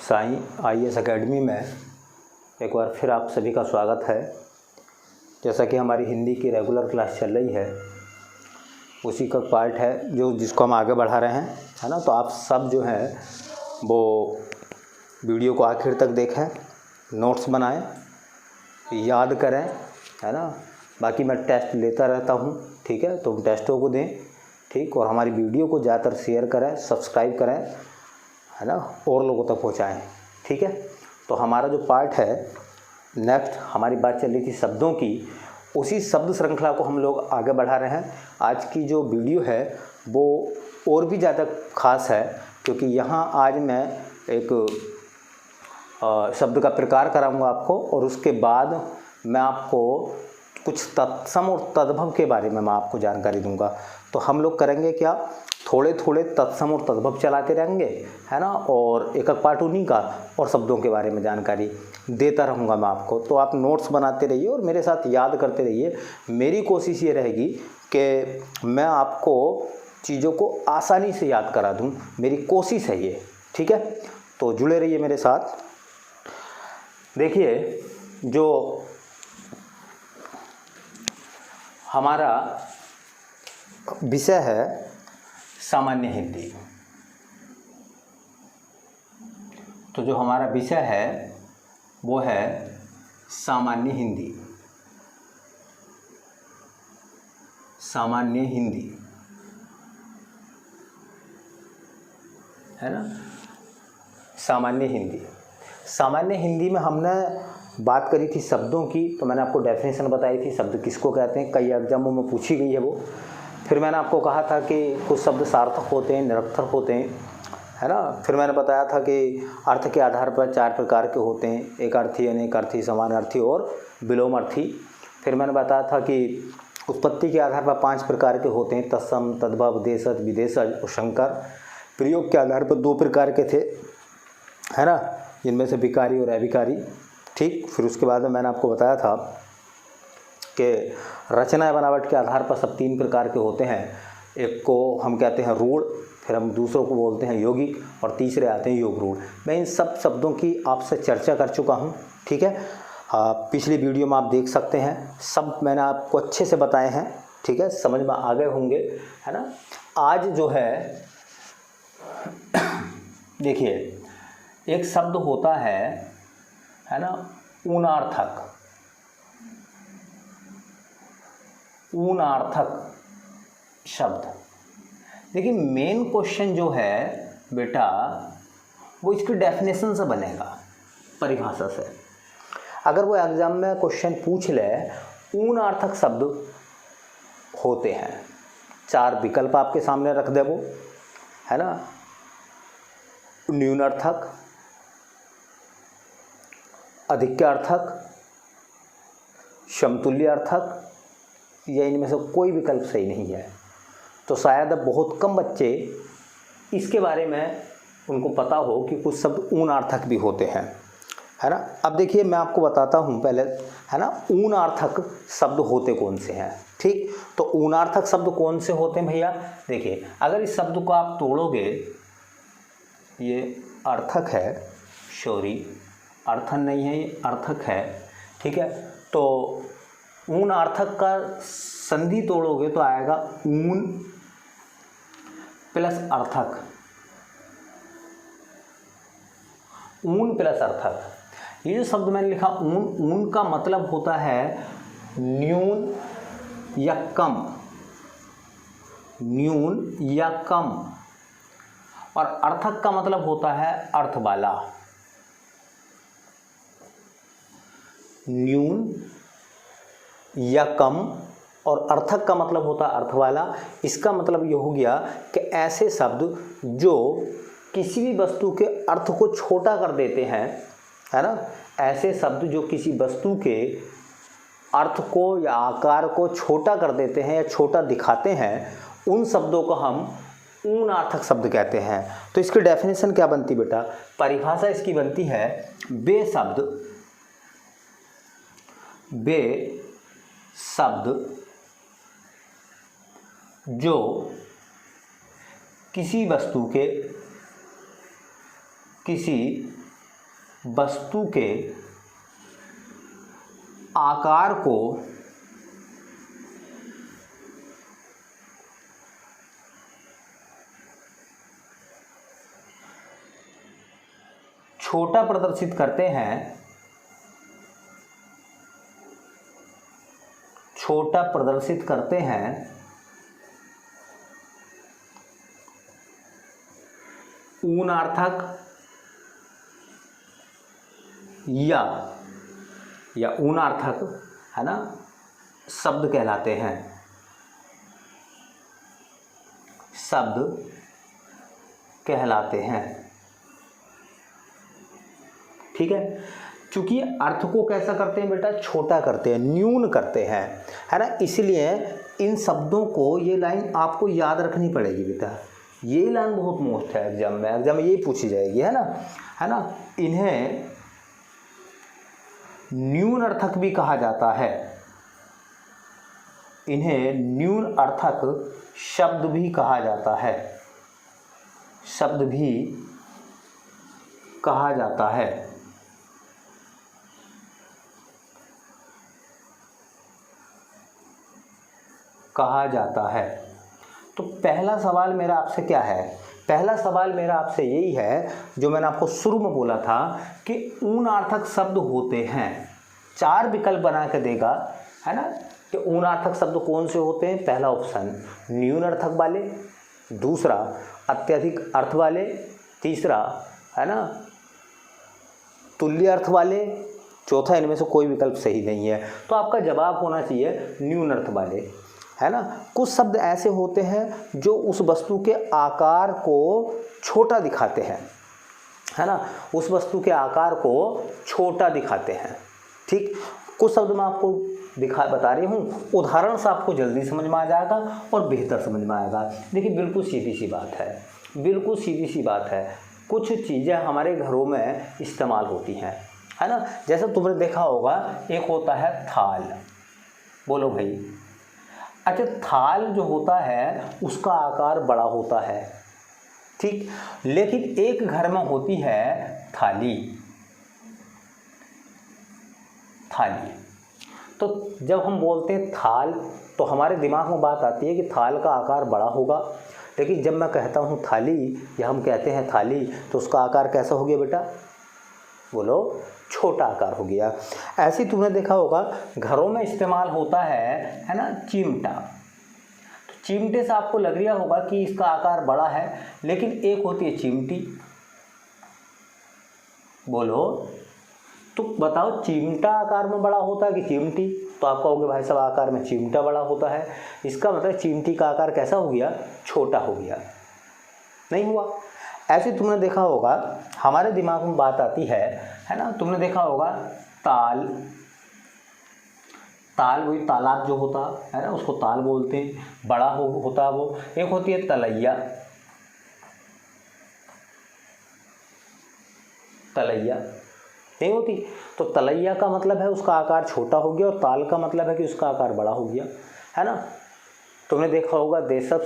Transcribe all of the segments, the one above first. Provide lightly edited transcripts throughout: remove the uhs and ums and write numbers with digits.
Sai IAS academy में एक बार फिर आप सभी का स्वागत है। जैसा कि हमारी हिंदी की रेगुलर क्लास चल रही है, उसी का पार्ट है जिसको हम आगे बढ़ा रहे हैं, है ना। तो आप सब जो हैं वो वीडियो को आखिर तक देखें, नोट्स बनाएं, याद करें, है ना। बाकी मैं टेस्ट लेता रहता हूँ, ठीक है, तो टेस्टों को दें, ठीक। और हमारी वीडियो को ज़्यादातर शेयर करें, सब्सक्राइब करें, है ना, और लोगों तक पहुँचाएं, ठीक है। तो हमारा जो पार्ट है नेक्स्ट, हमारी बात चल रही थी शब्दों की, उसी शब्द श्रृंखला को हम लोग आगे बढ़ा रहे हैं। आज की जो वीडियो है वो और भी ज़्यादा ख़ास है, क्योंकि यहाँ आज मैं एक शब्द का प्रकार कराऊंगा आपको, और उसके बाद मैं आपको कुछ तत्सम और तद्भव के बारे में मैं आपको जानकारी दूंगा। तो हम लोग करेंगे क्या, थोड़े थोड़े तत्सम और तद्भव चलाते रहेंगे, है ना, और एक एक पार्ट उन्हीं का और शब्दों के बारे में जानकारी देता रहूँगा मैं आपको। तो आप नोट्स बनाते रहिए और मेरे साथ याद करते रहिए। मेरी कोशिश ये रहेगी कि मैं आपको चीज़ों को आसानी से याद करा दूँ, मेरी कोशिश है ये, ठीक है। तो जुड़े रहिए मेरे साथ। देखिए, जो हमारा विषय है सामान्य हिंदी, तो जो हमारा विषय है वो है सामान्य हिंदी। सामान्य हिंदी, है ना, सामान्य हिंदी। सामान्य हिंदी में हमने बात करी थी शब्दों की, तो मैंने आपको डेफिनेशन बताई थी शब्द किसको कहते हैं, कई एग्जामों में पूछी गई है वो। फिर मैंने आपको कहा था कि कुछ शब्द सार्थक होते हैं, निरर्थक होते हैं, है ना। फिर मैंने बताया था कि अर्थ के आधार पर 4 प्रकार के होते हैं, एक अर्थी, अनेक अर्थी, समानार्थी और विलोम अर्थी। फिर मैंने बताया था कि उत्पत्ति के आधार पर 5 प्रकार के होते हैं, तत्सम, तद्भव, देशज, विदेशज और संकर। प्रयोग के आधार पर 2 प्रकार के थे, है ना, जिनमें से विकारी और अविकारी, ठीक। फिर उसके बाद में मैंने आपको बताया था कि रचना या बनावट के आधार पर सब 3 प्रकार के होते हैं। एक को हम कहते हैं रूढ़, फिर हम दूसरों को बोलते हैं यौगिक, और तीसरे आते हैं योग रूढ़। मैं इन सब शब्दों की आपसे चर्चा कर चुका हूँ, ठीक है। पिछली वीडियो में आप देख सकते हैं, सब मैंने आपको अच्छे से बताए हैं, ठीक है, समझ में आ गए होंगे, है ना। आज जो है देखिए, एक शब्द होता है ना, ऊनार्थक। ऊनार्थक शब्द। देखिए, मेन क्वेश्चन जो है बेटा वो इसकी डेफिनेशन से बनेगा, परिभाषा से। अगर वो एग्जाम में क्वेश्चन पूछ ले, ऊनार्थक शब्द होते हैं, 4 विकल्प आपके सामने रख दे वो, है ना। न्यूनार्थक, अधिक्यार्थक, समतुल्यार्थक, या इनमें से कोई विकल्प सही नहीं है। तो शायद अब बहुत कम बच्चे इसके बारे में उनको पता हो कि कुछ शब्द ऊनार्थक भी होते हैं, है ना। अब देखिए, मैं आपको बताता हूँ पहले, है ना, ऊनार्थक शब्द होते कौन से हैं, ठीक। तो ऊनार्थक शब्द कौन से होते हैं भैया, देखिए, अगर इस शब्द को आप तोड़ोगे, ये अर्थक है, सॉरी अर्थन नहीं है, ये अर्थक है, ठीक है। तो ऊनार्थक का संधि तोड़ोगे तो आएगा ऊन प्लस अर्थक। ऊन प्लस अर्थक, ये जो शब्द मैंने लिखा ऊन, ऊन का मतलब होता है न्यून या कम, न्यून या कम, और अर्थक का मतलब होता है अर्थ वाला। न्यून या कम और अर्थक का मतलब होता है अर्थ वाला। इसका मतलब ये हो गया कि ऐसे शब्द जो किसी भी वस्तु के अर्थ को छोटा कर देते हैं, है ना, ऐसे शब्द जो किसी वस्तु के अर्थ को या आकार को छोटा कर देते हैं या छोटा दिखाते हैं, उन शब्दों को हम ऊनार्थक शब्द कहते हैं। तो इसकी डेफिनेशन क्या बनती बेटा, परिभाषा इसकी बनती है, वे शब्द जो किसी वस्तु के किसी वस्तु के आकार को छोटा प्रदर्शित करते हैं, छोटा प्रदर्शित करते हैं ऊनार्थक या ऊनार्थक, है ना, शब्द कहलाते हैं, शब्द कहलाते हैं। ठीक है, क्योंकि अर्थ को कैसा करते हैं बेटा, छोटा करते हैं, न्यून करते हैं, है ना। इसलिए इन शब्दों को, ये लाइन आपको याद रखनी पड़ेगी बेटा, ये लाइन बहुत मोस्ट है एग्जाम में, एग्जाम में यही पूछी जाएगी, है ना। इन्हें न्यून अर्थक भी कहा जाता है, इन्हें न्यून अर्थक शब्द भी कहा जाता है, शब्द भी कहा जाता है। कहा जाता है। तो पहला सवाल मेरा आपसे क्या है, पहला सवाल मेरा आपसे यही है जो मैंने आपको शुरू में बोला था कि ऊनार्थक शब्द होते हैं। 4 विकल्प बना के देगा, है ना, कि ऊनार्थक शब्द कौन से होते हैं। पहला ऑप्शन न्यून अर्थक वाले, दूसरा अत्यधिक अर्थ वाले, तीसरा, है ना, तुल्य अर्थ वाले, चौथा इनमें से कोई विकल्प सही नहीं है। तो आपका जवाब होना चाहिए न्यून अर्थ वाले, है ना। कुछ शब्द ऐसे होते हैं जो उस वस्तु के आकार को छोटा दिखाते हैं, है ना, उस वस्तु के आकार को छोटा दिखाते हैं। ठीक, कुछ शब्द मैं आपको बता रही हूँ, उदाहरण से आपको जल्दी समझ में आ जाएगा और बेहतर समझ में आएगा। देखिए, बिल्कुल सीधी सी बात है, बिल्कुल सीधी सी बात है। कुछ चीज़ें हमारे घरों में इस्तेमाल होती हैं, है ना। जैसे तुमने देखा होगा, एक होता है थाल, बोलो भाई। अच्छा, थाल जो होता है उसका आकार बड़ा होता है, ठीक, लेकिन एक घर में होती है थाली, थाली। तो जब हम बोलते हैं थाल तो हमारे दिमाग में बात आती है कि थाल का आकार बड़ा होगा, लेकिन जब मैं कहता हूँ थाली या हम कहते हैं थाली तो उसका आकार कैसा हो गया बेटा, बोलो, छोटा आकार हो गया। ऐसे तुमने देखा होगा घरों में इस्तेमाल होता है ना, चिमटा। तो चिमटे से आपको लग रहा होगा कि इसका आकार बड़ा है, लेकिन एक होती है चिमटी, बोलो, तो बताओ चिमटा आकार में बड़ा होता है कि चिमटी। तो आप कहोगे भाई साहब आकार में चिमटा बड़ा होता है, इसका मतलब चिमटी का आकार कैसा हो गया, छोटा हो गया, नहीं हुआ। ऐसे तुमने देखा होगा हमारे दिमाग में बात आती है ना, तुमने देखा होगा ताल, ताल वही तालाब जो होता है ना उसको ताल बोलते हैं, बड़ा होता है वो। एक होती है तलैया, तलैया नहीं होती, तो तलैया का मतलब है उसका आकार छोटा हो गया और ताल का मतलब है कि उसका आकार बड़ा हो गया, है ना। तुमने देखा होगा देशज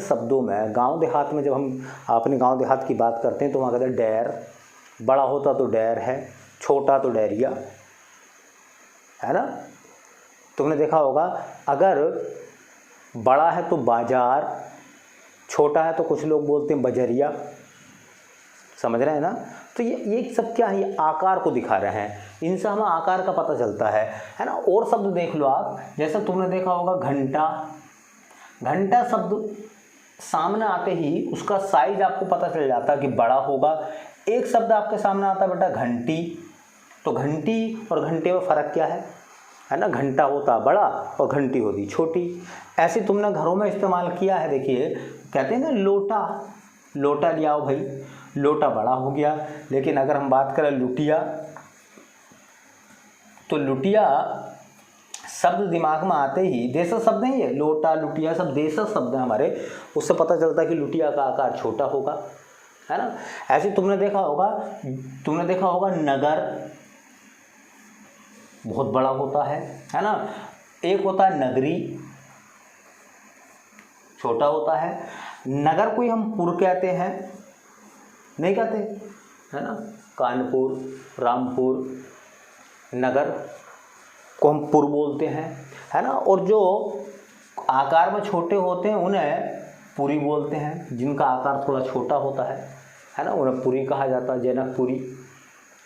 शब्दों में गांव देहात में जब हम अपने गांव देहात की बात करते हैं तो वहाँ कहते हैं डैर, बड़ा होता तो डैर है, छोटा तो डैरिया, है ना। तुमने देखा होगा अगर बड़ा है तो बाजार, छोटा है तो कुछ लोग बोलते हैं बजरिया, समझ रहे हैं ना। तो ये सब क्या है, ये आकार को दिखा रहे हैं, इनसे हमें आकार का पता चलता है ना। और शब्द देख लो आप, जैसे तुमने देखा होगा घंटा, घंटा शब्द सामने आते ही उसका साइज आपको पता चल जाता है कि बड़ा होगा। एक शब्द आपके सामने आता है बेटा घंटी, तो घंटी और घंटे में फ़र्क क्या है ना, घंटा होता बड़ा और घंटी होती छोटी। ऐसे तुमने घरों में इस्तेमाल किया है, देखिए कहते हैं ना लोटा, लोटा ले आओ भाई, लोटा बड़ा हो गया। लेकिन अगर हम बात करें लुटिया, तो लुटिया शब्द दिमाग में आते ही, देशज शब्द नहीं है, लोटा लुटिया सब देशज शब्द हैं हमारे, उससे पता चलता है कि लुटिया का आकार छोटा होगा, है ना। ऐसे तुमने देखा होगा नगर बहुत बड़ा होता है ना। एक होता है नगरी, छोटा होता है। नगर को ही हम पुर कहते हैं, नहीं कहते, है ना, कानपुर, रामपुर, नगर को हम पुर बोलते हैं, है ना। और जो आकार में छोटे होते हैं उन्हें पुरी बोलते हैं, जिनका आकार थोड़ा छोटा होता है ना, उन्हें पुरी कहा जाता है, जनकपुरी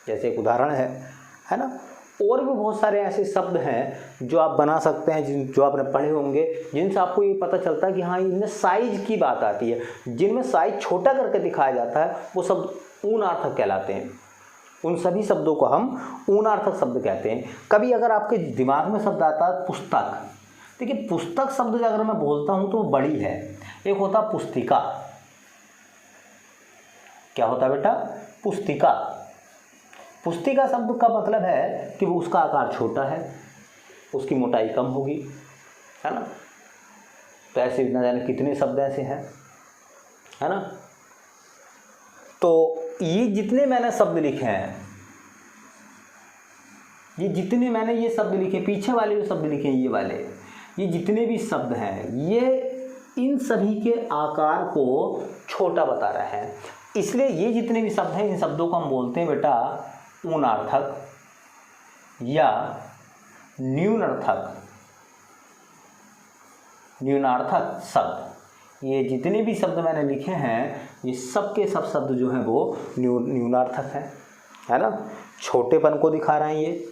जैसे एक उदाहरण है ना। और भी बहुत सारे ऐसे शब्द हैं जो आप बना सकते हैं, जो आपने पढ़े होंगे, जिनसे आपको ये पता चलता है कि हाँ इनमें साइज की बात आती है। जिनमें साइज छोटा करके दिखाया जाता है वो शब्द ऊनार्थक कहलाते हैं। उन सभी शब्दों को हम ऊनार्थक शब्द कहते हैं। कभी अगर आपके दिमाग में शब्द आता है पुस्तक, देखिए पुस्तक शब्द अगर मैं बोलता हूँ तो वो बड़ी है। एक होता पुस्तिका, क्या होता है बेटा, पुस्तिका। पुस्तिका शब्द का मतलब है कि वो उसका आकार छोटा है, उसकी मोटाई कम होगी, है ना। तो ऐसे न जाने कितने शब्द ऐसे हैं, है ना। तो ये जितने मैंने शब्द लिखे हैं, ये जितने मैंने ये शब्द लिखे, पीछे वाले जो शब्द लिखे हैं, ये वाले, ये जितने भी शब्द हैं, ये इन सभी के आकार को छोटा बता रहे हैं। इसलिए ये जितने भी शब्द हैं, इन शब्दों को हम बोलते हैं बेटा ऊनार्थक या न्यूनार्थक, न्यूनार्थक शब्द। ये जितने भी शब्द मैंने लिखे हैं, ये सब के सब शब्द जो हैं वो न्यूनार्थक हैं, है ना, छोटेपन को दिखा रहे हैं ये,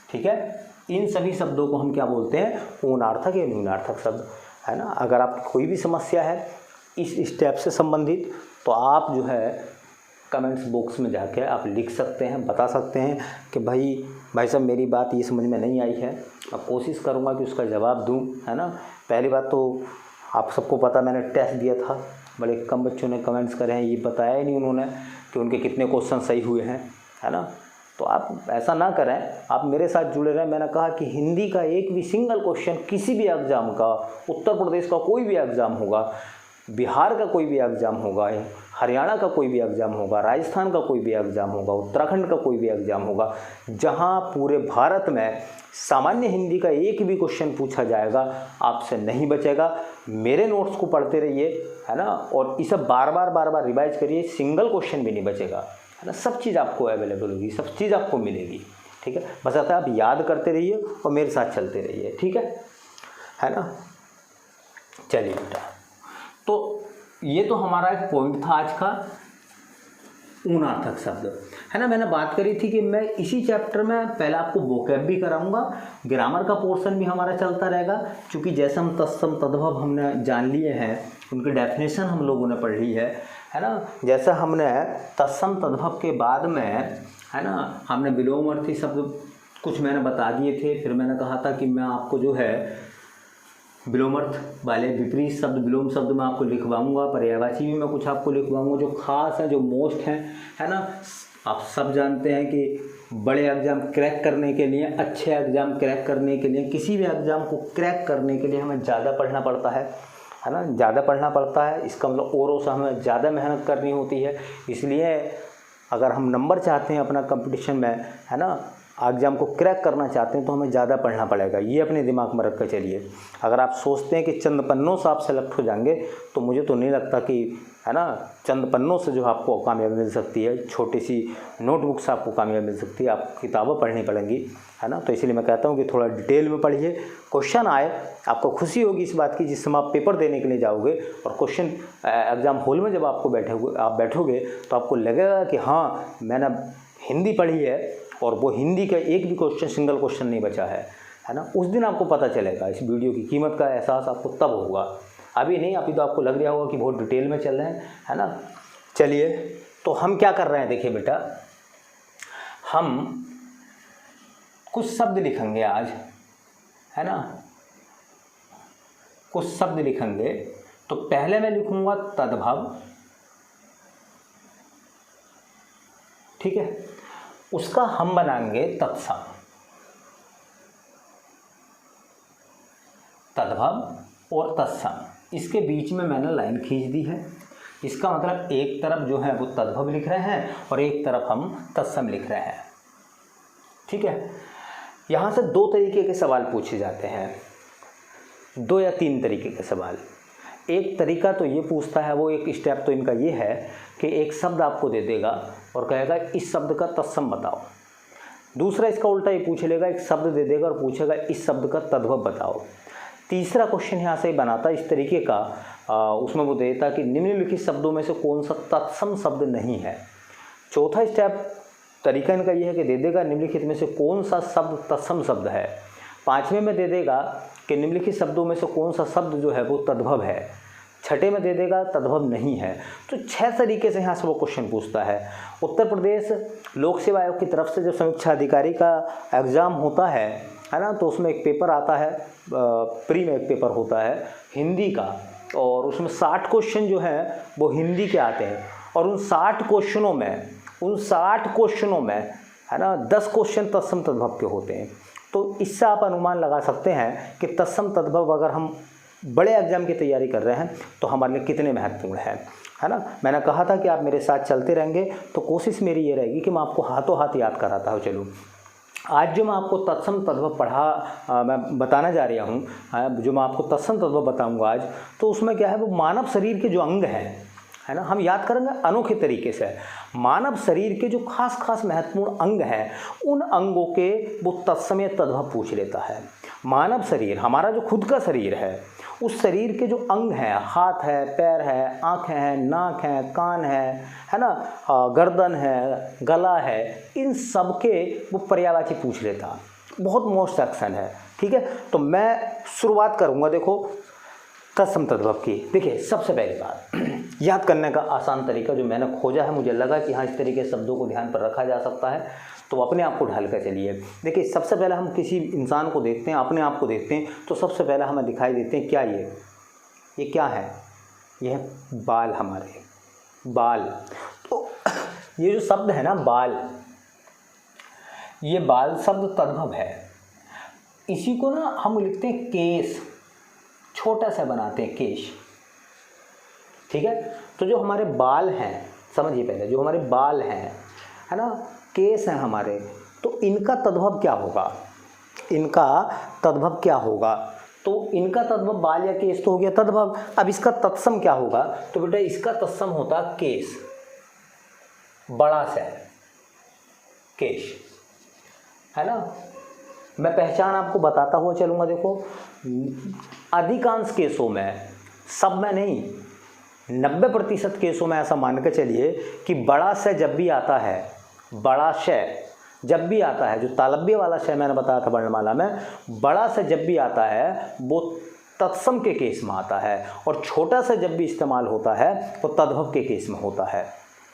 ठीक है। इन सभी शब्दों को हम क्या बोलते हैं, ऊनार्थक या न्यूनार्थक शब्द, है ना। अगर आपकी कोई भी समस्या है इस स्टेप से संबंधित तो आप जो है कमेंट्स बॉक्स में जाके आप लिख सकते हैं, बता सकते हैं कि भाई साहब मेरी बात ये समझ में नहीं आई है। अब कोशिश करूँगा कि उसका जवाब दूँ, है ना। पहली बात तो आप सबको पता, मैंने टेस्ट दिया था, बड़े कम बच्चों ने कमेंट्स करे हैं, ये बताया ही नहीं उन्होंने कि उनके कितने क्वेश्चन सही हुए हैं, है ना। तो आप ऐसा ना करें, आप मेरे साथ जुड़े रहें। मैंने कहा कि हिंदी का एक भी सिंगल क्वेश्चन किसी भी एग्ज़ाम का, उत्तर प्रदेश का कोई भी एग्ज़ाम होगा, बिहार का कोई भी एग्ज़ाम होगा, हरियाणा का कोई भी एग्ज़ाम होगा, राजस्थान का कोई भी एग्ज़ाम होगा, उत्तराखंड का कोई भी एग्ज़ाम होगा, जहां पूरे भारत में सामान्य हिंदी का एक भी क्वेश्चन पूछा जाएगा, आपसे नहीं बचेगा। मेरे नोट्स को पढ़ते रहिए, है ना, और इसे बार बार रिवाइज करिए, सिंगल क्वेश्चन भी नहीं बचेगा, है ना। सब चीज़ आपको अवेलेबल होगी, सब चीज़ आपको मिलेगी, ठीक है। बस आता है आप याद करते रहिए और मेरे साथ चलते रहिए, ठीक है ना। चलिए बेटा, तो ये तो हमारा एक पॉइंट था आज का, ऊनार्थक शब्द, है ना। मैंने बात करी थी कि मैं इसी चैप्टर में पहले आपको वोकैब भी कराऊंगा, ग्रामर का पोर्शन भी हमारा चलता रहेगा, क्योंकि जैसे हम तत्सम तद्भव हमने जान लिए हैं, उनकी डेफिनेशन हम लोगों ने पढ़ ली है ना। जैसा हमने तत्सम तद्भव के बाद में, है ना, हमने विलोमार्थी शब्द कुछ मैंने बता दिए थे। फिर मैंने कहा था कि मैं आपको जो है विलोमार्थ वाले विपरीत शब्द, विलोम शब्द मैं आपको लिखवाऊंगा, पर्यायवाची भी मैं कुछ आपको लिखवाऊंगा, जो खास हैं, जो मोस्ट हैं, है ना। आप सब जानते हैं कि बड़े एग्ज़ाम क्रैक करने के लिए, अच्छे एग्ज़ाम क्रैक करने के लिए, किसी भी एग्ज़ाम को क्रैक करने के लिए हमें ज़्यादा पढ़ना पड़ता है ना, ज़्यादा पढ़ना पड़ता है। इसका मतलब और से हमें ज़्यादा मेहनत करनी होती है। इसलिए अगर हम नंबर चाहते हैं अपना कंपटीशन में, है ना, एग्ज़ाम को क्रैक करना चाहते हैं, तो हमें ज़्यादा पढ़ना पड़ेगा। ये अपने दिमाग में रख कर चलिए। अगर आप सोचते हैं कि चंद पन्नों से आप सेलेक्ट हो जाएंगे, तो मुझे तो नहीं लगता कि, है ना, चंद पन्नों से जो आपको कामयाबी मिल सकती है, छोटी सी नोटबुक से आपको कामयाबी मिल सकती है। आपको किताबें पढ़नी पड़ेंगी, है ना। तो इसलिए मैं कहता हूँ कि थोड़ा डिटेल में पढ़िए। क्वेश्चन आए, आपको खुशी होगी इस बात की, जिस समय आप पेपर देने के लिए जाओगे और क्वेश्चन एग्ज़ाम हॉल में जब आप बैठोगे तो आपको लगेगा कि हाँ मैंने हिंदी पढ़ी है और वो हिंदी का एक भी क्वेश्चन, सिंगल क्वेश्चन नहीं बचा है ना। उस दिन आपको पता चलेगा, इस वीडियो की कीमत का एहसास आपको तब होगा, अभी नहीं। अभी तो आपको लग रहा होगा कि बहुत डिटेल में चल रहे हैं, है ना। चलिए, तो हम क्या कर रहे हैं, देखिए बेटा, हम कुछ शब्द लिखेंगे आज, है ना, कुछ शब्द लिखेंगे। तो पहले मैं लिखूंगा तद्भव, ठीक है, उसका हम बनाएंगे तत्सम। तद्भव और तत्सम, इसके बीच में मैंने लाइन खींच दी है। इसका मतलब एक तरफ जो है वो तद्भव लिख रहे हैं और एक तरफ हम तत्सम लिख रहे हैं, ठीक है। यहाँ से दो तरीके के सवाल पूछे जाते हैं, 2 या 3 तरीके के सवाल। एक तरीका तो ये पूछता है, वो एक स्टेप तो इनका ये है कि एक शब्द आपको दे देगा, और कहेगा इस शब्द का तत्सम बताओ। दूसरा इसका उल्टा ये पूछ लेगा, एक शब्द दे देगा और पूछेगा इस शब्द का तद्भव बताओ। तीसरा क्वेश्चन यहाँ से बनाता इस तरीके का, उसमें वो देता कि निम्नलिखित शब्दों में से कौन सा तत्सम शब्द नहीं है। चौथा स्टेप तरीका इनका ये है कि दे देगा निम्नलिखित में से कौन सा शब्द तत्सम शब्द है। पाँचवें में दे देगा कि निम्नलिखित शब्दों में से कौन सा शब्द जो है वो तद्भव है। छठे में दे देगा तद्भव नहीं है। तो 6 तरीके से यहाँ से वो क्वेश्चन पूछता है। उत्तर प्रदेश लोक सेवा आयोग की तरफ से जब समीक्षा अधिकारी का एग्ज़ाम होता है ना, तो उसमें एक पेपर आता है, प्री में एक पेपर होता है हिंदी का, और उसमें 60 क्वेश्चन जो हैं वो हिंदी के आते हैं। और उन 60 क्वेश्चनों में है ना 10 क्वेश्चन तत्सम तद्भव के होते हैं। तो इससे आप अनुमान लगा सकते हैं कि तत्सम तद्भव अगर हम बड़े एग्जाम की तैयारी कर रहे हैं तो हमारे लिए कितने महत्वपूर्ण है ना। मैंने कहा था कि आप मेरे साथ चलते रहेंगे, तो कोशिश मेरी ये रहेगी कि मैं आपको हाथों हाथ याद कराता हूँ। चलो, आज जो मैं आपको तत्सम तद्भव मैं बताना जा रहा हूँ, जो मैं आपको तत्सम तद्भव बताऊँगा आज, तो उसमें क्या है, वो मानव शरीर के जो अंग हैं है ना, हम याद करेंगे अनोखे तरीके से। मानव शरीर के जो खास महत्वपूर्ण अंग हैं, उन अंगों के वो तत्समय तद्भव पूछ लेता है। मानव शरीर, हमारा जो खुद का शरीर है, उस शरीर के जो अंग हैं, हाथ है, पैर है, आँखें हैं, नाक है, कान है ना, गर्दन है, गला है, इन सब के वो पर्यायवाची पूछ लेता। बहुत मोस्ट सेक्शन है, ठीक है। तो मैं शुरुआत करूँगा, देखो तत्सम तद्भव की। देखिए, सबसे पहली बात याद करने का आसान तरीका जो मैंने खोजा है, मुझे लगा कि हाँ इस तरीके से शब्दों को ध्यान पर रखा जा सकता है, तो अपने आप को ढाल कर चलिए। देखिए, सबसे पहले हम किसी इंसान को देखते हैं, अपने आप को देखते हैं, तो सबसे पहले हमें दिखाई देते हैं क्या ये क्या है, ये है बाल, हमारे बाल। तो ये जो शब्द है ना बाल, ये बाल शब्द तद्भव है। इसी को ना हम लिखते हैं केश, छोटा सा बनाते हैं केश, ठीक है। तो जो हमारे बाल हैं, समझिए पहले, जो हमारे बाल हैं है ना, केस हैं हमारे, तो इनका तद्भव क्या होगा, इनका तद्भव क्या होगा। तो इनका तद्भव बाल या केस तो हो गया तद्भव। अब इसका तत्सम क्या होगा, तो बेटा इसका तत्सम होता केस, बड़ा सा केश, है ना। मैं पहचान आपको बताता हुआ चलूँगा। देखो, अधिकांश केसों में, सब में नहीं, 90% केसों में ऐसा मान के चलिए कि बड़ा श जब भी आता है, बड़ा श जब भी आता है, जो तालव्य वाला श मैंने बताया था वर्णमाला में, बड़ा श जब भी आता है वो तत्सम के केस में आता है, और छोटा सा जब भी इस्तेमाल होता है वो तद्भव के केस में होता है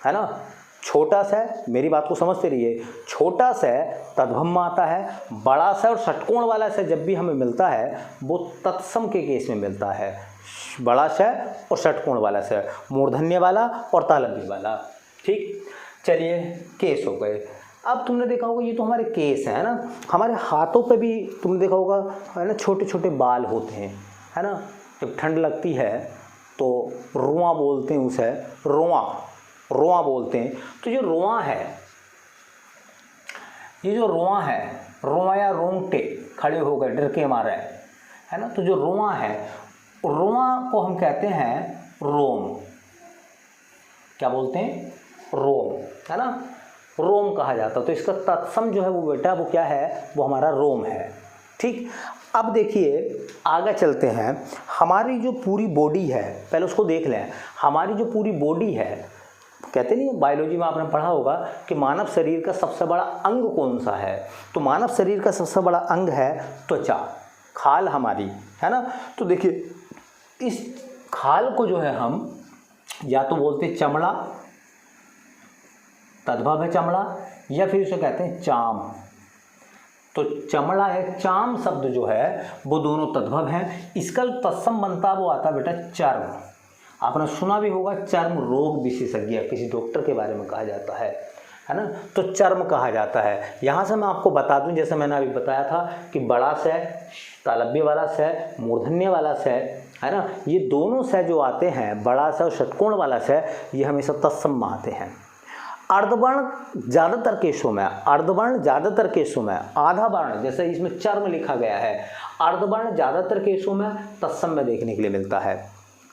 ना। छोटा सा, मेरी बात को समझते रहिए, छोटा सा तद्भव में आता है, बड़ा सा और षटकोण वाला सा जब भी हमें मिलता है वो तत्सम के केस में मिलता है। बड़ा सा और षटकोण वाला सा, मूर्धन्य वाला और तालव्य वाला, ठीक। चलिए, केस हो गए। अब तुमने देखा होगा ये तो हमारे केस हैं, है ना। हमारे हाथों पे भी तुमने देखा होगा, है ना, छोटे छोटे बाल होते हैं, है ना। जब ठंड लगती है तो रुआं बोलते हैं उसे, रुआं बोलते हैं। तो जो रुआं है, ये जो रुआं है, रुआं या रोंगटे खड़े हो गए डर के मारे, है ना। तो जो रुआं है, रुआं को हम कहते हैं रोम। क्या बोलते हैं, रोम, है ना, रोम कहा जाता है। तो इसका तत्सम जो है वो बेटा वो क्या है, वो हमारा रोम है, ठीक। अब देखिए आगे चलते हैं। हमारी जो पूरी बॉडी है, पहले उसको देख लें। हमारी जो पूरी बॉडी है, कहते नहीं बायोलॉजी में आपने पढ़ा होगा कि मानव शरीर का सबसे बड़ा अंग कौन सा है, तो मानव शरीर का सबसे बड़ा अंग है त्वचा, खाल हमारी, है ना। तो देखिए, इस खाल को जो है हम या तो बोलते हैं चमड़ा, तद्भव है चमड़ा, या फिर उसे कहते हैं चाम। तो चमड़ा है, चाम शब्द जो है वो दोनों तद्भव हैं। इसका जो तत्सम बनता वो आता है बेटा चर्म। आपने सुना भी होगा चर्म रोग विशेषज्ञ, किसी डॉक्टर के बारे में कहा जाता है ना। तो चर्म कहा जाता है। यहाँ से मैं आपको बता दूं, जैसे मैंने अभी बताया था कि बड़ा स, तालव्य वाला स, मूर्धन्य वाला स, है ना, ये दोनों स जो आते हैं, बड़ा स और षटकोण वाला स, ये हमेशा तत्सम में आते हैं। अर्धवर्ण ज़्यादातर केसों में, आधा वर्ण जैसे इसमें चर्म लिखा गया है, अर्धवर्ण ज़्यादातर केसों में तत्सम में देखने के लिए मिलता है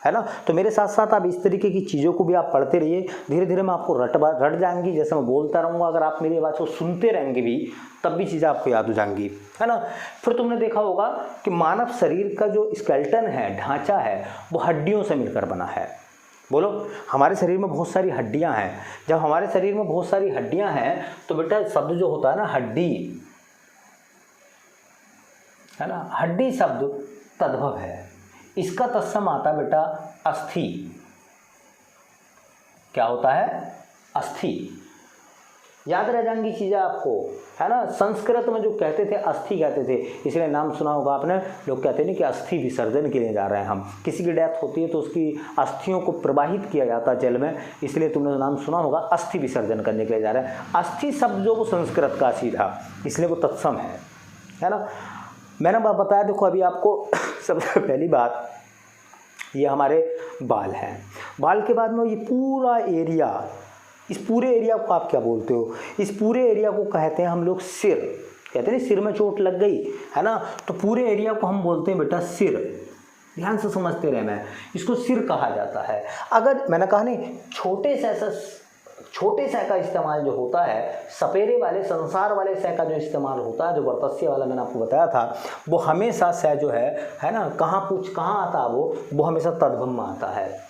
है ना। तो मेरे साथ साथ आप इस तरीके की चीज़ों को भी आप पढ़ते रहिए, धीरे धीरे मैं आपको रट जाएंगी। जैसे मैं बोलता रहूँगा, अगर आप मेरी आवाज़ को सुनते रहेंगे भी तब भी चीज़ें आपको याद हो जाएंगी, है ना। फिर तुमने देखा होगा कि मानव शरीर का जो स्केलेटन है, ढांचा है, वो हड्डियों से मिलकर बना है। बोलो, हमारे शरीर में बहुत सारी हड्डियाँ हैं। जब हमारे शरीर में बहुत सारी हड्डियाँ हैं तो बेटा शब्द जो होता है ना हड्डी, है ना, हड्डी शब्द तद्भव है। इसका तत्सम आता बेटा अस्थि। क्या होता है? अस्थि। याद रह जाएंगी चीज़ें आपको, है ना। संस्कृत में जो कहते थे अस्थि कहते थे, इसलिए नाम सुना होगा आपने। लोग कहते नहीं कि अस्थि विसर्जन के लिए जा रहे हैं हम, किसी की डेथ होती है तो उसकी अस्थियों को प्रवाहित किया जाता है जल में, इसलिए तुमने नाम सुना होगा अस्थि विसर्जन करने के लिए जा रहे हैं। अस्थि शब्द जो वो संस्कृत का सीधा, इसलिए वो तत्सम है ना। मैंने बताया, देखो अभी आपको सबसे पहली बात, ये हमारे बाल हैं। बाल के बाद में ये पूरा एरिया, इस पूरे एरिया को आप क्या बोलते हो? इस पूरे एरिया को कहते हैं हम लोग सिर। कहते हैं सिर में चोट लग गई, है ना, तो पूरे एरिया को हम बोलते हैं बेटा सिर। ध्यान से समझते रहे, मैं इसको सिर कहा जाता है। अगर मैंने कहा नहीं, छोटे से का इस्तेमाल जो होता है, सपेरे वाले संसार वाले से का जो इस्तेमाल होता है, जो वर्तस्य वाला मैंने आपको बताया था, वो हमेशा से जो है ना, कहाँ आता है वो हमेशा तद्भव में आता है।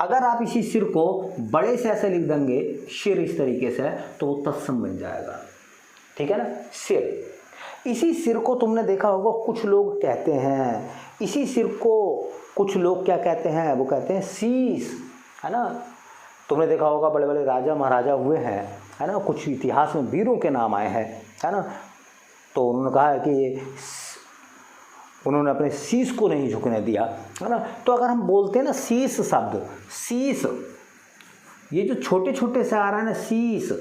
अगर आप इसी सिर को बड़े से ऐसे लिख देंगे, सिर इस तरीके से, तो वो तत्सम बन जाएगा। ठीक है ना, सिर। इसी सिर को तुमने देखा होगा, कुछ लोग कहते हैं, इसी सिर को कुछ लोग क्या कहते हैं? वो कहते हैं शीश, है ना। तुमने देखा होगा बड़े बड़े राजा महाराजा हुए हैं, है ना, कुछ इतिहास में वीरों के नाम आए हैं, है ना, तो उन्होंने कहा है कि उन्होंने अपने शीश को नहीं झुकने दिया, है ना। तो अगर हम बोलते हैं ना शीश शब्द, शीश, ये जो छोटे छोटे से आ रहा है ना शीश,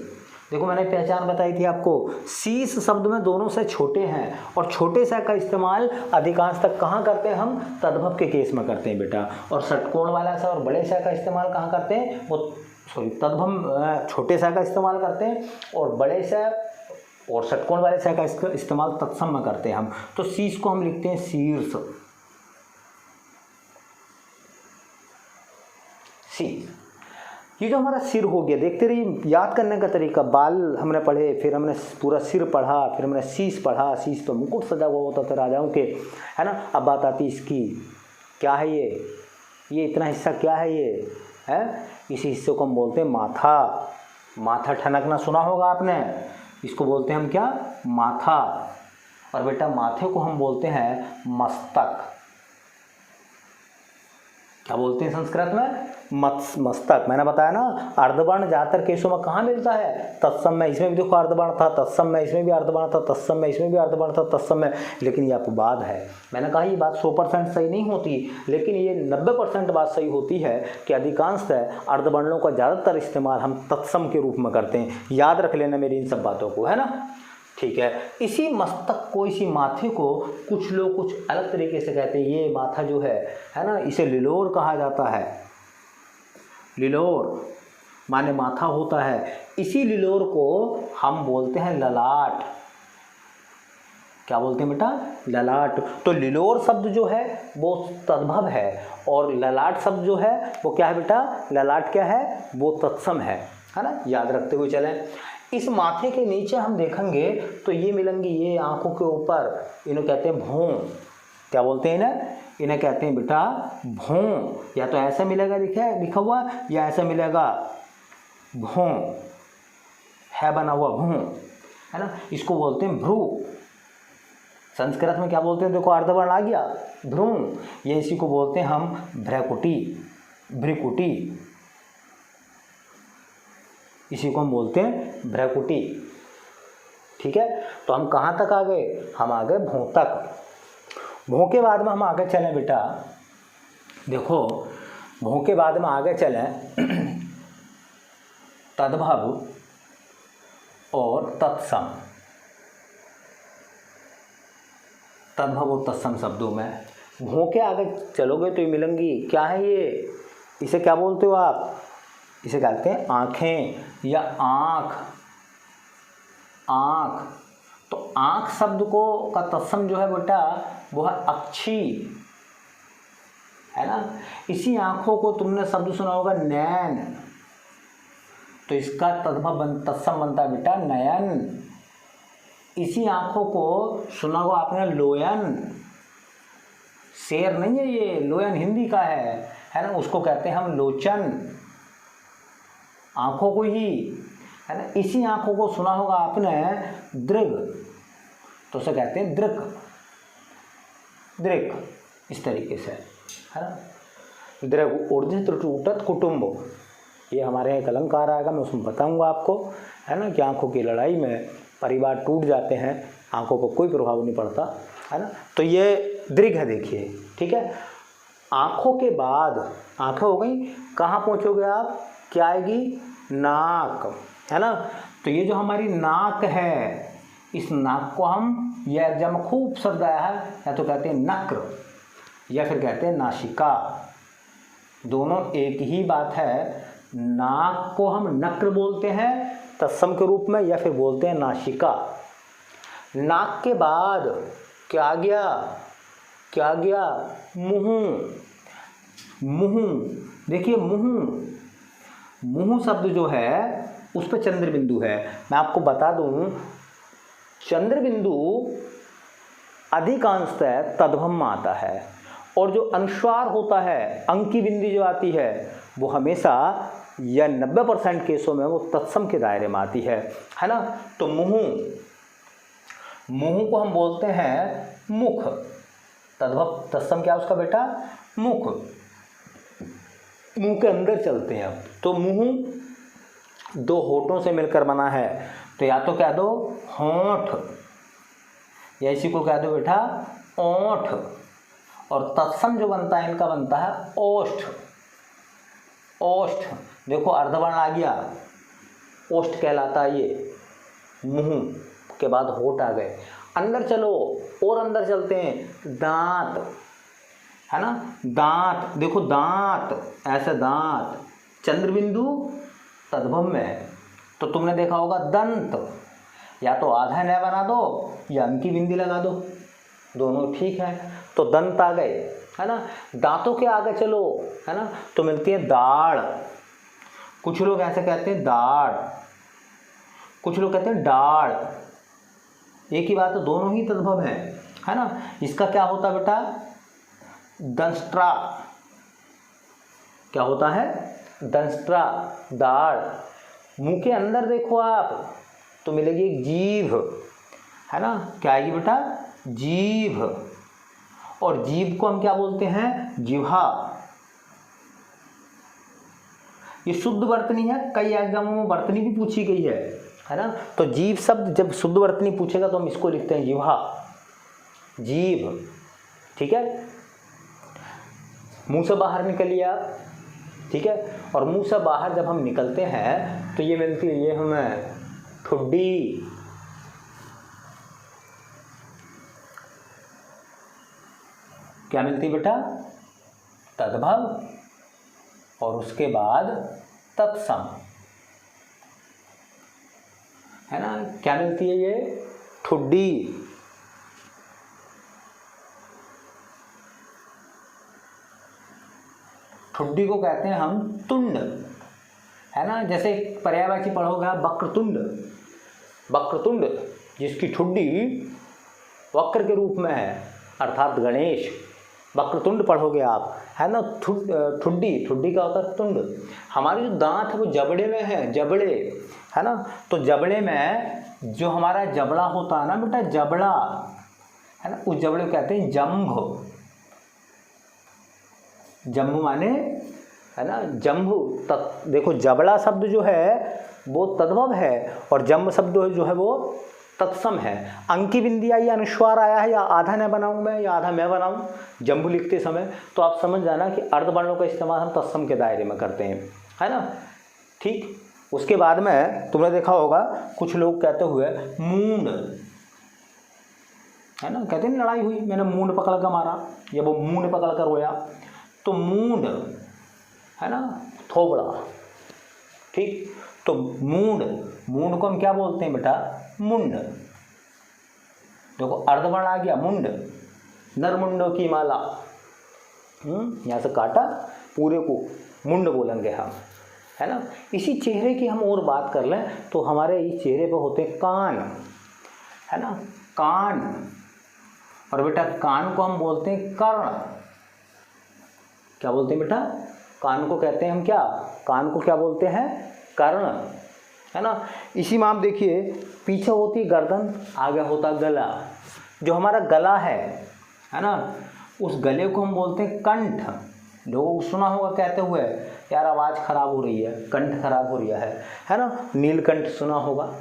देखो मैंने पहचान बताई थी आपको, शीश शब्द में दोनों से छोटे हैं, और छोटे से का इस्तेमाल अधिकांश तक कहाँ करते हैं हम? तद्भव के केस में करते हैं बेटा। और षटकोण वाला से और बड़े से का इस्तेमाल कहाँ करते हैं? वो तद्भव छोटे से का इस्तेमाल करते हैं, और बड़े से और षटकोण वाले से का इस्तेमाल तत्सम में करते हैं हम। तो शीश को हम लिखते हैं शीर्ष, शीर्ष। ये जो हमारा सिर हो गया, देखते रहिए, याद करने का तरीका, बाल हमने पढ़े, फिर हमने पूरा सिर पढ़ा, फिर हमने शीश पढ़ा। शीश तो मुकुट सजा हुआ होता था राजाओं के, है ना। अब बात आती इसकी, क्या है ये इतना हिस्सा क्या है ये? है, इसी हिस्से को हम बोलते हैं माथा। माथा ठनकना सुना होगा आपने, इसको बोलते हैं हम क्या? माथा। और बेटा माथे को हम बोलते हैं मस्तक। क्या बोलते हैं संस्कृत में? मस्तक। मैंने बताया ना, अर्धवर्ण ज्यादातर केसों में कहाँ मिलता है? तत्सम में। इसमें भी देखो अर्धवर्ण था, तत्सम में, इसमें भी अर्धवर्ण था, तत्सम में, इसमें भी अर्धवर्ण था, तत्सम में। लेकिन ये अपवाद है। मैंने कहा ये बात 100% सही नहीं होती, लेकिन ये 90% बात सही होती है कि अधिकांशतः अर्धवर्णों का ज़्यादातर इस्तेमाल हम तत्सम के रूप में करते हैं। याद रख लेना मेरी इन सब बातों को, है ना। ठीक है, इसी मस्तक को, इसी माथे को कुछ लोग कुछ अलग तरीके से कहते हैं। ये माथा जो है ना, इसे लिलोर कहा जाता है। लिलोर माने माथा होता है। इसी लिलोर को हम बोलते हैं ललाट। क्या बोलते हैं बेटा? ललाट। तो लिलोर शब्द जो है वो तद्भव है, और ललाट शब्द जो है वो क्या है बेटा? ललाट क्या है? वो तत्सम है ना। याद रखते हुए चलें। इस माथे के नीचे हम देखेंगे तो ये मिलेंगे, ये आंखों के ऊपर, इन्हें कहते हैं भौं। क्या बोलते हैं इन्हें? इन्हें कहते हैं बेटा भौं। या तो ऐसा मिलेगा लिखा हुआ, या ऐसा मिलेगा भौं, है बना हुआ भौं, है ना। इसको बोलते हैं भ्रू। संस्कृत में क्या बोलते हैं? देखो अर्धवर्ण आ गया, भ्रू। ये इसी को बोलते हैं हम भ्रकुटी, भ्रिकुटी। इसी को हम बोलते हैं भ्रकुटी। ठीक है, तो हम कहाँ तक आ गए? हम आ गए भौं तक। भौं के बाद में हम आगे चलें बेटा, देखो भौं के बाद में आगे चलें तद्भव और तत्सम। तद्भव और तत्सम शब्दों में भौं के आगे चलोगे तो ये मिलेंगी। क्या है ये? इसे क्या बोलते हो आप? इसे कहते हैं आँखें या आँख। आँख। तो आँख शब्द को का तत्सम जो है बेटा वो है अक्षी, है ना। इसी आँखों को तुमने शब्द सुना होगा नैन, तो इसका तत्सम बनता है बेटा नयन। इसी आँखों को सुना होगा आपने लोयन, शेर नहीं है ये, लोयन हिंदी का है ना। उसको कहते हैं हम लोचन, आँखों को ही, है ना। इसी आँखों को सुना होगा आपने दृग, तो उसे कहते हैं दृक, दृक, इस तरीके से, है ना। दृग ऊर्ध्व त्रुटत कुटुंब, ये हमारे यहाँ एक अलंकार आएगा, मैं उसमें बताऊंगा आपको, है ना, कि आँखों की लड़ाई में परिवार टूट जाते हैं, आँखों पर कोई प्रभाव नहीं पड़ता, है ना। तो ये दृग है, देखिए, ठीक है। आँखों के बाद, आँखें हो गई, कहाँ पहुँचोगे आप, क्या आएगी, नाक, है ना। तो ये जो हमारी नाक है, इस नाक को हम, यह एग्जाम में खूब शब्द आया है, या तो कहते हैं नक्र या फिर कहते हैं नासिका, दोनों एक ही बात है। नाक को हम नक्र बोलते हैं तत्सम के रूप में, या फिर बोलते हैं नासिका। नाक के बाद क्या गया, क्या गया, मुंह। मुंह, देखिए मुंह, मुंह शब्द जो है उस पर चंद्र बिंदु है। मैं आपको बता दूं, चंद्र बिंदु अधिकांशतः तद्भव में आता है, और जो अनुस्वार होता है, अंक की बिंदी जो आती है, वो हमेशा या 90% केसों में वो तत्सम के दायरे में आती है ना। तो मुंह, मुंह को हम बोलते हैं मुख, तद्भव तत्सम क्या उसका बेटा, मुख। मुंह के अंदर चलते हैं अब, तो मुंह दो होठों से मिलकर बना है, तो या तो कह दो होंठ, या इसी को कह दो बेटा ओंठ, और तत्सम जो बनता है इनका बनता है ओष्ठ। ओष्ठ, देखो अर्धवर्ण आ गया, ओष्ठ कहलाता है ये। मुंह के बाद होठ आ गए, अंदर चलो, और अंदर चलते हैं, दांत, है ना। दांत, देखो दांत, ऐसे दांत, चंद्र बिंदु तद्भव में, तो तुमने देखा होगा दंत, या तो आधा न बना दो या अंकी बिंदी लगा दो, दोनों ठीक है। तो दंत आ गए, है ना। दांतों के आगे चलो, है ना, तो मिलती है दाढ़। कुछ लोग ऐसे कहते हैं दाढ़, कुछ लोग कहते हैं डाढ़, एक ही बात है, दोनों ही तद्भव है ना। इसका क्या होता है बेटा, दंष्ट्रा, क्या होता है, दंष्ट्रा, दाढ़। मुंह के अंदर देखो आप, तो मिलेगी एक जीभ, है ना। क्या आएगी बेटा, जीभ, और जीभ को हम क्या बोलते हैं, जिह्वा। ये शुद्ध वर्तनी है, कई एग्जामों में वर्तनी भी पूछी गई है ना। तो जीभ शब्द जब शुद्ध वर्तनी पूछेगा तो हम इसको लिखते हैं जिह्वा, जीभ, ठीक है। मुंह से बाहर निकलिए आप, ठीक है। और मुंह से बाहर जब हम निकलते हैं तो ये मिलती है, ये हमें ठुड्डी, क्या मिलती है बेटा, तद्भव, और उसके बाद तत्सम, है ना। क्या मिलती है, ये ठुड्डी। ठुड्डी को कहते हैं हम तुंड, है ना। जैसे पर्यायवाची पढ़ोगे आप, वक्रतुंड, वक्रतुंड, जिसकी ठुड्डी वक्र के रूप में है, अर्थात गणेश, वक्रतुंड पढ़ोगे आप, है ना। ठुड्डी, ठुड्डी का होता है तुंड। हमारे जो दांत है वो जबड़े में है, जबड़े, है ना। तो जबड़े में जो हमारा जबड़ा होता है ना बेटा, जबड़ा, है ना, उस जबड़े को कहते हैं जंभ। जंभ माने, है ना, जंभ। देखो जबड़ा शब्द जो है वो तद्भव है, और जंभ शब्द जो है वो तत्सम है। अंकी बिंदी आई, अनुस्वार आया है, या आधा न बनाऊं मैं, या आधा मैं बनाऊं जंबू लिखते समय, तो आप समझ जाना कि अर्धवर्णों का इस्तेमाल हम तत्सम के दायरे में करते हैं, है ना, ठीक। उसके बाद में तुमने देखा होगा कुछ लोग कहते हुए मूंड, है ना, कहते हैं लड़ाई हुई, मैंने मूंड पकड़ कर मारा, या वो मूंड पकड़ कर रोया, तो मूंड, है ना, थोबड़ा, ठीक। तो मूंड, मूंड को हम क्या बोलते हैं बेटा, मुंड। देखो अर्धवर्ण आ गया, मुंड, नरमुंडों की माला, यहाँ से काटा पूरे को मुंड बोलेंगे हम, है ना। इसी चेहरे की हम और बात कर लें तो हमारे इस चेहरे पे होते हैं कान, है ना, कान। और बेटा कान को हम बोलते हैं कर्ण। क्या बोलते हैं बेटा? कान को कहते हैं हम क्या? कान को क्या बोलते हैं? कर्ण, है ना। इसी में आप देखिए पीछे होती गर्दन, आगे होता गला। जो हमारा गला है ना, उस गले को हम बोलते हैं कंठ। लोगों को सुना होगा कहते हुए यार आवाज़ खराब हो रही है, कंठ खराब हो रहा है ना। नीलकंठ सुना होगा,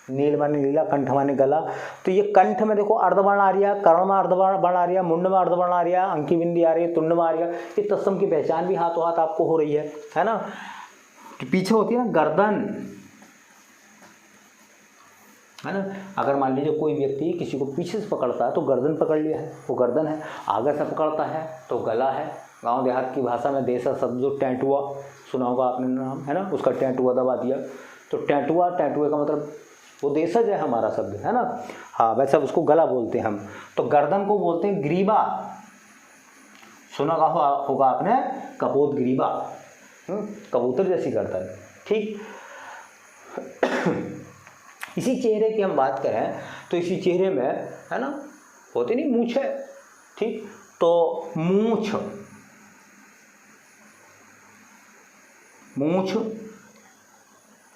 नील माने नीला, कंठ माने गला। तो ये कंठ में देखो अर्धवर्ण आ रही है, कर्ण में अर्धवर्ण आ रही है, मुंड में अर्धवर्ण आ रही है, अंकी बिंदी आ रही है, तुंड में आ रही है। ये तत्सम की पहचान भी हाथों हाथ आपको हो रही है ना। पीछे होती है ना गर्दन, है ना। अगर मान लीजिए कोई व्यक्ति किसी को पीछे से पकड़ता है तो गर्दन पकड़ लिया है, वो गर्दन है। आगे से पकड़ता है तो गला है। गांव देहात की भाषा में देसा शब्द जो टैटुआ सुना होगा आपने नाम, है ना, उसका टैटुआ दबा दिया तो टैटुआ, टैटुए का मतलब वो देशज है हमारा शब्द, है ना। हाँ, वैसे उसको गला बोलते हैं हम। तो गर्दन को बोलते हैं ग्रीवा। सुना होगा आपने कपोत ग्रीवा, कबूतर जैसी गर्दन, ठीक। इसी चेहरे की हम बात करें तो इसी चेहरे में, है ना, होती नहीं मूंछ है, ठीक। तो मूंछ,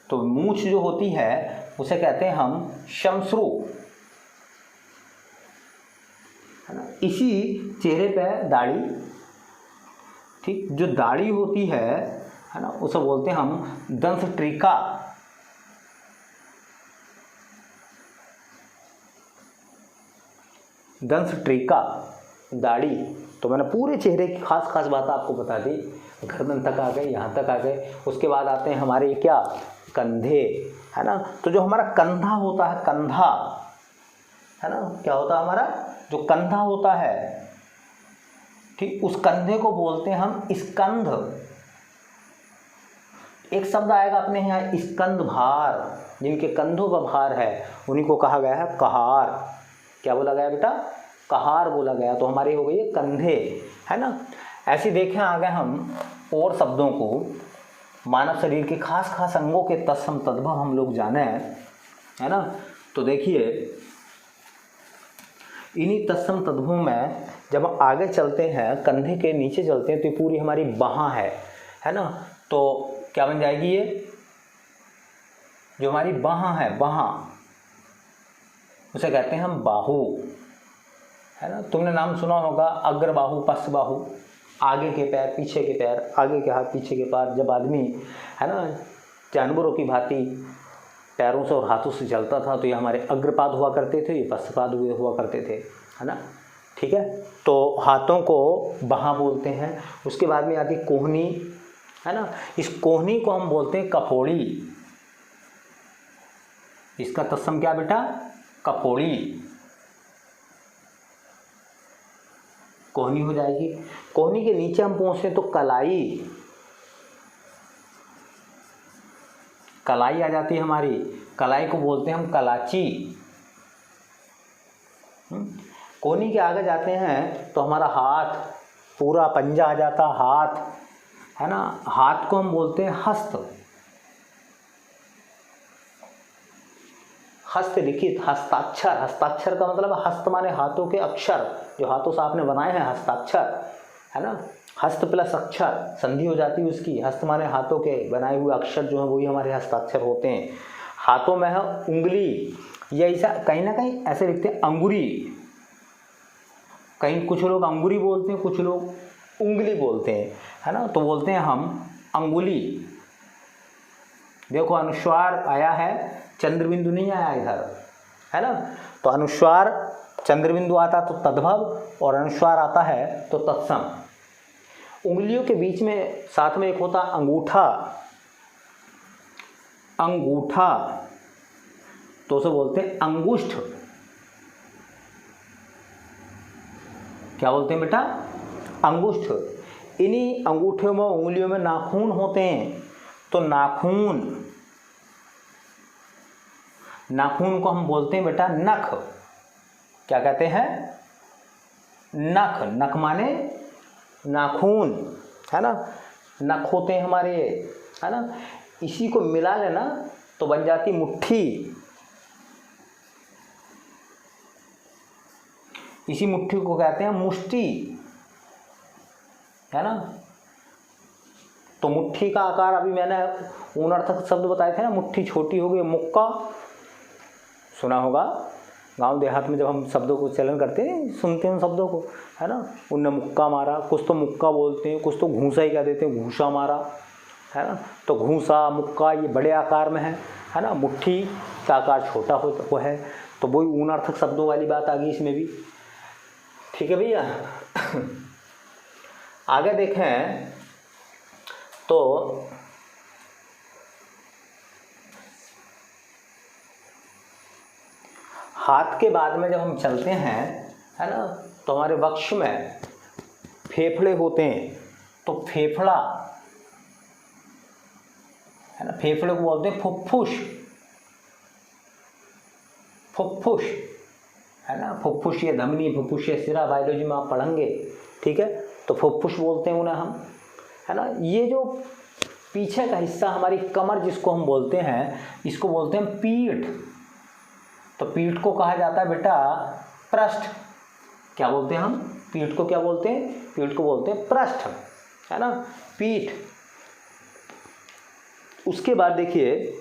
तो मूंछ जो होती है उसे कहते हैं हम शमश्रु, है ना। इसी चेहरे पे दाढ़ी, ठीक, जो दाढ़ी होती है ना, उसे बोलते हैं हम दंष्ट्रिका। दंष्ट्रिका दाढ़ी। तो मैंने पूरे चेहरे की खास खास बात आपको बता दी। गर्दन तक आ गए, यहाँ तक आ गए। उसके बाद आते हैं हमारे क्या, कंधे, है ना। तो जो हमारा कंधा होता है, कंधा, है ना, क्या होता है हमारा जो कंधा होता है, ठीक, उस कंधे को बोलते हैं हम स्कंध। एक शब्द आएगा अपने यहाँ स्कंद भार, जिनके कंधों पर भार है उन्हीं को कहा गया है कहार। क्या बोला गया बेटा? कहार बोला गया। तो हमारे हो गई कंधे, है ना। ऐसे देखें आगे हम और शब्दों को, मानव शरीर के खास खास अंगों के तत्सम तद्भव हम लोग जाने, है ना। तो देखिए इन्हीं तत्सम तद्भवों में जब हम आगे चलते हैं, कंधे के नीचे चलते हैं तो ये पूरी हमारी बाहाँ है ना। तो क्या बन जाएगी ये, जो हमारी बाहाँ है, बाहाँ, उसे कहते हैं हम बाहु, है ना। तुमने नाम सुना होगा अग्र बाहु, पश्च बाहु, आगे के पैर, पीछे के पैर, आगे के हाथ, पीछे के पैर। जब आदमी, है ना, जानवरों की भांति पैरों से और हाथों से चलता था तो ये हमारे अग्रपाद हुआ करते थे, ये पश्चपाद हुआ करते थे, है ना, ठीक है। तो हाथों को बाहाँ बोलते हैं। उसके बाद में आती कोहनी, है ना। इस कोहनी को हम बोलते हैं कपोड़ी। इसका तत्सम क्या बेटा? कपोड़ी, कोहनी हो जाएगी। कोहनी के नीचे हम पहुंचते तो कलाई, कलाई आ जाती है हमारी। कलाई को बोलते हैं हम कलाची। कोहनी के आगे जाते हैं तो हमारा हाथ, पूरा पंजा आ जाता, हाथ, है ना। हाथ को हम बोलते हैं हस्त। हस्त लिखित, हस्ताक्षर, हस्ताक्षर का मतलब हस्त माने हाथों के अक्षर, जो हाथों से आपने बनाए हैं, हस्ताक्षर, है ना। हस्त प्लस अक्षर संधि हो जाती है उसकी। हस्त माने हाथों के बनाए हुए अक्षर जो है वही हमारे हस्ताक्षर होते हैं। हाथों में है उंगली, या ऐसा कहीं ना कहीं ऐसे लिखते हैं अंगुरी। कहीं कुछ लोग अंगुरी बोलते हैं, कुछ लोग उंगली बोलते हैं, है ना। तो बोलते हैं हम अंगुली। देखो अनुस्वार आया है, चंद्रबिंदु नहीं आया इधर, है ना। तो अनुस्वार चंद्रबिंदु आता तो तद्भव और अनुस्वार आता है तो तत्सम। उंगलियों के बीच में साथ में एक होता अंगूठा, अंगूठा, तो उसे बोलते हैं अंगुष्ठ। क्या बोलते हैं बेटा? अंगुष्ठ। इन्हीं अंगूठों में, उंगलियों में नाखून होते हैं तो नाखून, नाखून को हम बोलते हैं बेटा नख। क्या कहते हैं? नख। नख माने नाखून, है ना, नख होते हैं हमारे, है ना, इसी को मिला लेना तो बन जाती मुट्ठी। इसी मुट्ठी को कहते हैं मुष्टि, है ना। तो मुट्ठी का आकार अभी मैंने उनर्थक शब्द बताए थे ना, मुट्ठी छोटी हो गई, मुक्का सुना होगा, गांव देहात में जब हम शब्दों को चलन करते हैं, सुनते हैं उन शब्दों को, है ना, उनने मुक्का मारा, कुछ तो मुक्का बोलते हैं, कुछ तो घूसा ही कह देते हैं, घूसा मारा, है ना। तो घूसा, मुक्का ये बड़े आकार में है ना, मुट्ठी का आकार छोटा हो है, तो वही उनर्थक शब्दों वाली बात आ गई इसमें भी। ठीक है भैया। आगे देखें तो हाथ के बाद में जब हम चलते हैं, है ना, तो हमारे वक्ष में फेफड़े होते हैं, तो फेफड़ा, है ना, फेफड़े को बोलते हैं फुफ्फुस, फुफ्फुस, है ना, फुफ्फुस या धमनी, फुफ्फुस या सिरा, बायोलॉजी में आप पढ़ेंगे, ठीक है। तो फुफ्फुस बोलते हैं उन्हें हम, है ना। ये जो पीछे का हिस्सा हमारी कमर जिसको हम बोलते हैं, इसको बोलते हैं पीठ। तो पीठ को कहा जाता है बेटा पृष्ठ। क्या बोलते हैं हम? पीठ को क्या बोलते हैं? पीठ को बोलते हैं पृष्ठ, है ना, पीठ। उसके बाद देखिए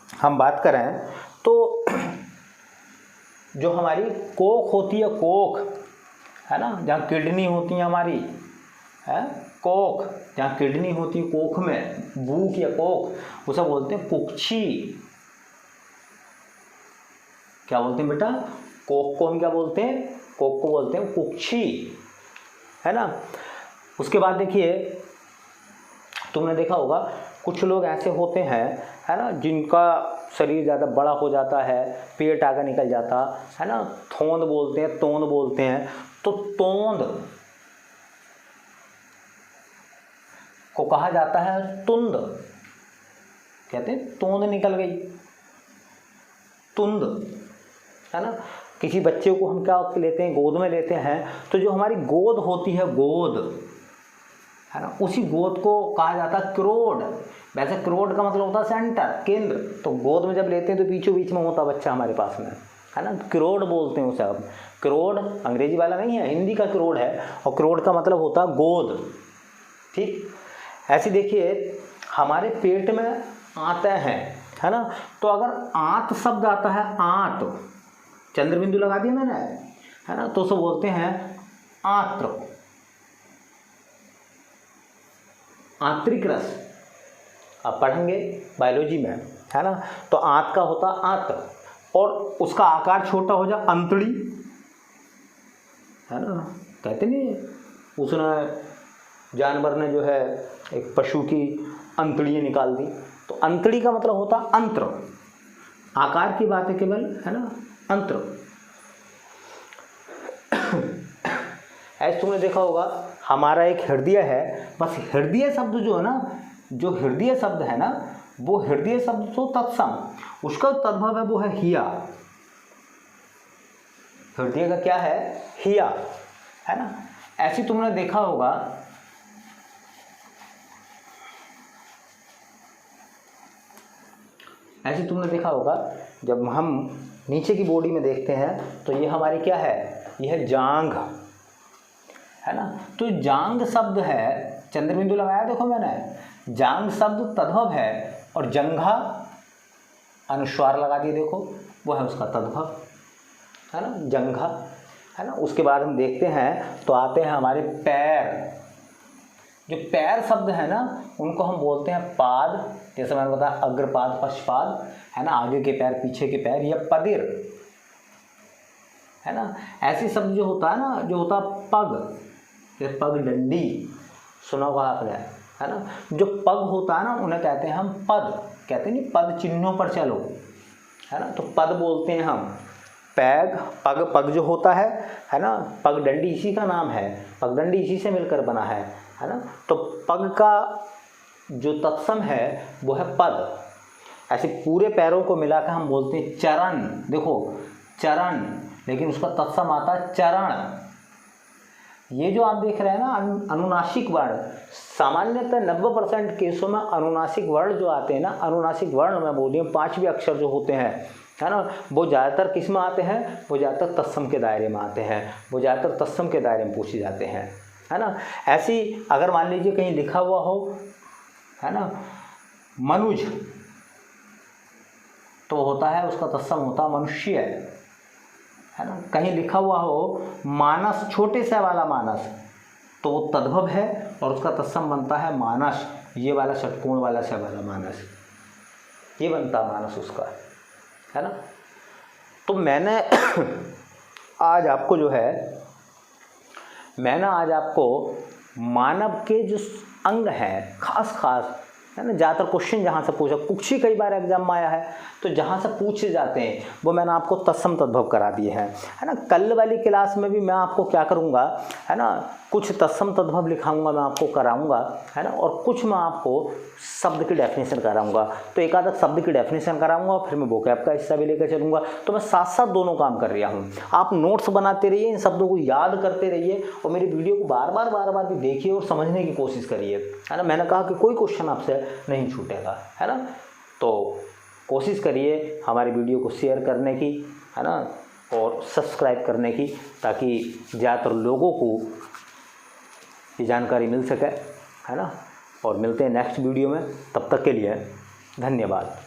हम बात करें तो जो हमारी कोख होती है, कोख, है ना, जहाँ किडनी होती है हमारी, है कोख, जहाँ किडनी होती है कोख में, भूख या कोख, उसे बोलते हैं पुच्छी। क्या बोलते हैं बेटा? कोख को हम क्या बोलते हैं? कोख को बोलते हैं पुच्छी, है ना। उसके बाद देखिए तुमने देखा होगा कुछ लोग ऐसे होते हैं, है ना, जिनका शरीर ज़्यादा बड़ा हो जाता है, पेट आगे निकल जाता है ना, थोंद बोलते हैं, तोंद बोलते हैं। तो तोंद को कहा जाता है तुंद। कहते हैं तोंद निकल गई, तुंद, है ना। किसी बच्चे को हम क्या लेते हैं? गोद में लेते हैं, तो जो हमारी गोद होती है, गोद, है ना, उसी गोद को कहा जाता है क्रोड। वैसे क्रोड का मतलब होता है सेंटर, केंद्र। तो गोद में जब लेते हैं तो बीचों बीच में होता बच्चा हमारे पास में, है ना, क्रोड बोलते हैं उसे। अब क्रोड अंग्रेजी वाला नहीं है, हिंदी का क्रोड है, और क्रोड का मतलब होता है गोद। ठीक, ऐसे देखिए हमारे पेट में आते हैं, है ना। तो अगर आंत शब्द आता है, आंत, चंद्र बिंदु लगा दिया मैंने, है ना, तो उसे बोलते हैं आंत्र, आंतरिक रस। आप पढ़ेंगे बायोलॉजी में, है ना। तो आंत का होता आंत्र, और उसका आकार छोटा हो जाए अंतड़ी, है ना। कहते नहीं उसने, जानवर ने जो है एक पशु की अंतड़ी निकाल दी, तो अंतड़ी का मतलब होता अंत्र। आकार की बात है केवल, है ना, अंत्र। ऐसे तुमने देखा होगा हमारा एक हृदय है, बस हृदय शब्द जो है ना, जो हृदय शब्द है ना, वो हृदय शब्द तो तत्सम, उसका तद्भव है वो है हिया। हृदय का क्या है? हिया, है ना। ऐसे तुमने देखा होगा जब हम नीचे की बॉडी में देखते हैं तो ये हमारी क्या है? यह जांघ, है ना। तो जांघ शब्द है, चंद्र बिंदु लगाया देखो मैंने, जांघ शब्द तद्भव है, और जंघा अनुस्वार लगा दिए देखो, वो है उसका तद्भव, है ना, जंघा, है ना। उसके बाद हम देखते हैं तो आते हैं हमारे पैर। जो पैर शब्द है ना, उनको हम बोलते हैं पाद। जैसे मैंने बताया अग्रपाद, पश्चपाद, है ना, आगे के पैर, पीछे के पैर, या पदिर, है ना। ऐसे शब्द जो होता है ना, जो होता है पग, जैसे पग डंडी सुना होगा आपने, है ना। जो पग होता है ना, उन्हें कहते हैं हम पद। कहते नहीं पद चिन्हों पर चलो, है ना, तो पद बोलते हैं हम। पैग, पग, पग जो होता है ना, पगडंडी इसी का नाम है, पगडंडी इसी से मिलकर बना है ना। तो पग का जो तत्सम है वो है पद। ऐसे पूरे पैरों को मिलाकर हम बोलते हैं चरण। देखो चरण, लेकिन उसका तत्सम आता है चरण। ये जो आप देख रहे हैं ना अनुनासिक वर्ण, सामान्यतः 90% केसों में अनुनासिक वर्ण जो आते हैं ना, अनुनासिक वर्ण मैं बोल रही हूँ 5वें अक्षर जो होते हैं, है ना, वो ज़्यादातर किस में आते हैं, वो ज़्यादातर तत्सम के दायरे में आते हैं, वो ज़्यादातर तत्सम के दायरे में पूछे जाते हैं, है ना। ऐसी अगर मान लीजिए कहीं लिखा हुआ हो, है ना, मनुज, तो होता है उसका तत्सम होता मनुष्य, है ना। कहीं लिखा हुआ हो मानस, छोटे से वाला मानस, तो वो तद्भव है और उसका तत्सम बनता है मानस, ये वाला षटकोण वाला से वाला मानस, ये बनता मानस उसका, है ना। तो मैंने आज आपको जो है, मैंने आज आपको मानव के जो अंग हैं खास खास, है ना, ज़्यादातर क्वेश्चन जहाँ से पूछा, कुक्षी कई बार एग्जाम में आया है, तो जहाँ से पूछे जाते हैं वो मैंने आपको तत्सम तद्भव करा दिए हैं, है ना। कल वाली क्लास में भी मैं आपको क्या करूँगा, है ना, कुछ तत्सम तद्भव लिखाऊंगा, मैं आपको कराऊंगा, है ना, और कुछ मैं आपको शब्द की डेफिनेशन कराऊंगा। तो एक आध शब्द की डेफिनेशन कराऊंगा और फिर मैं वोकैब का हिस्सा भी लेकर चलूँगा। तो मैं साथ साथ दोनों काम कर रहा हूँ। आप नोट्स बनाते रहिए, इन शब्दों को याद करते रहिए और मेरी वीडियो को बार बार भी देखिए और समझने की कोशिश करिए, है ना। मैंने कहा कि कोई क्वेश्चन आपसे नहीं छूटेगा, है ना। तो कोशिश करिए हमारी वीडियो को शेयर करने की, है ना, और सब्सक्राइब करने की, ताकि ज़्यादातर लोगों को ये जानकारी मिल सके, है ना। और मिलते हैं नेक्स्ट वीडियो में, तब तक के लिए धन्यवाद।